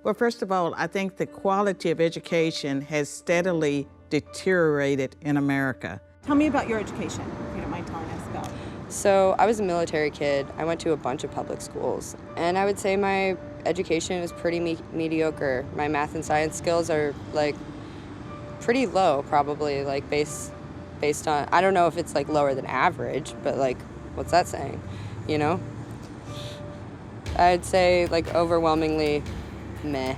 Well, first of all, I think the quality of education has steadily deteriorated in America. Tell me about your education, if you don't mind telling us about. So I was a military kid. I went to a bunch of public schools, and I would say my education is pretty mediocre. My math and science skills are like pretty low, probably, like based on, I don't know if it's like lower than average, but like, what's that saying, you know? I'd say like overwhelmingly meh.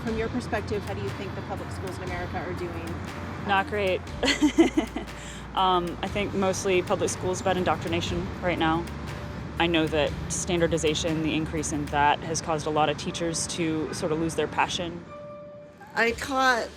From your perspective, how do you think the public schools in America are doing? Not great. I think mostly public schools about indoctrination right now. I know that standardization, the increase in that, has caused a lot of teachers to sort of lose their passion. I taught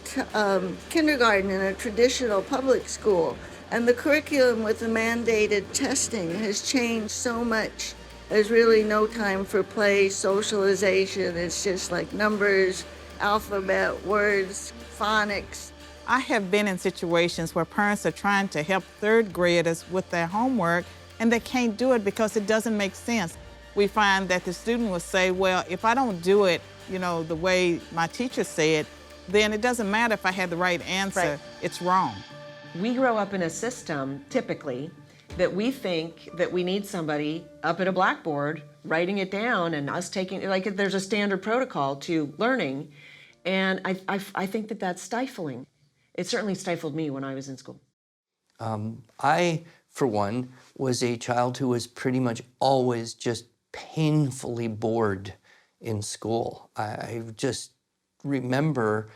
kindergarten in a traditional public school, and the curriculum with the mandated testing has changed so much. There's really no time for play, socialization. It's just like numbers, alphabet, words, phonics. I have been in situations where parents are trying to help third graders with their homework, and they can't do it because it doesn't make sense. We find that the student will say, well, if I don't do it, the way my teacher said, then it doesn't matter if I had the right answer. Right. It's wrong. We grow up in a system, typically, that we think that we need somebody up at a blackboard writing it down and us taking, like there's a standard protocol to learning. And I think that that's stifling. It certainly stifled me when I was in school. I, for one, was a child who was pretty much always just painfully bored in school. I just remember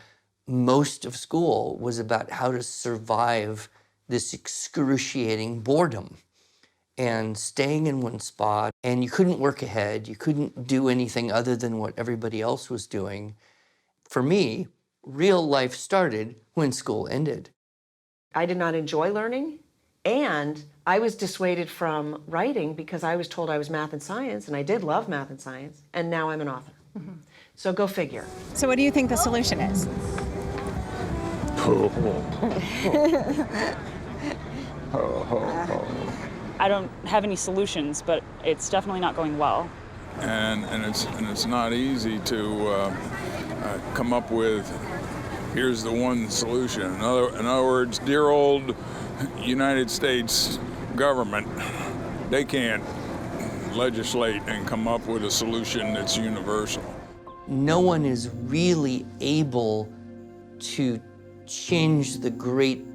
most of school was about how to survive this excruciating boredom and staying in one spot, and you couldn't work ahead, you couldn't do anything other than what everybody else was doing. For me, real life started when school ended. I did not enjoy learning, and I was dissuaded from writing because I was told I was math and science, and I did love math and science, and now I'm an author. Mm-hmm. So go figure. So what do you think the solution is? I don't have any solutions, but it's definitely not going well. And it's not easy to come up with, here's the one solution. In other words, dear old United States government, they can't legislate and come up with a solution that's universal. No one is really able to change the great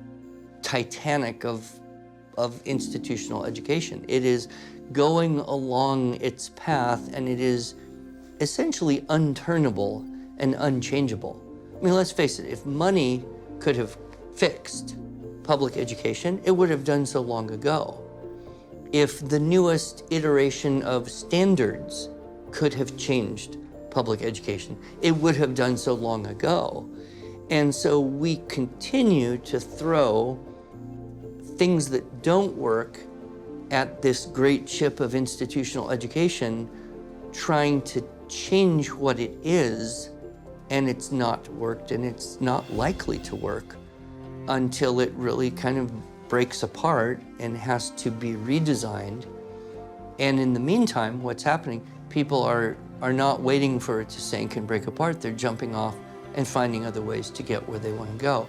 Titanic of institutional education. It is going along its path, and it is essentially unturnable and unchangeable. I mean, let's face it, if money could have fixed public education, it would have done so long ago. If the newest iteration of standards could have changed public education, it would have done so long ago. And so we continue to throw things that don't work at this great ship of institutional education, trying to change what it is, and it's not worked, and it's not likely to work until it really kind of breaks apart and has to be redesigned. And in the meantime, what's happening, people are not waiting for it to sink and break apart. They're jumping off and finding other ways to get where they want to go.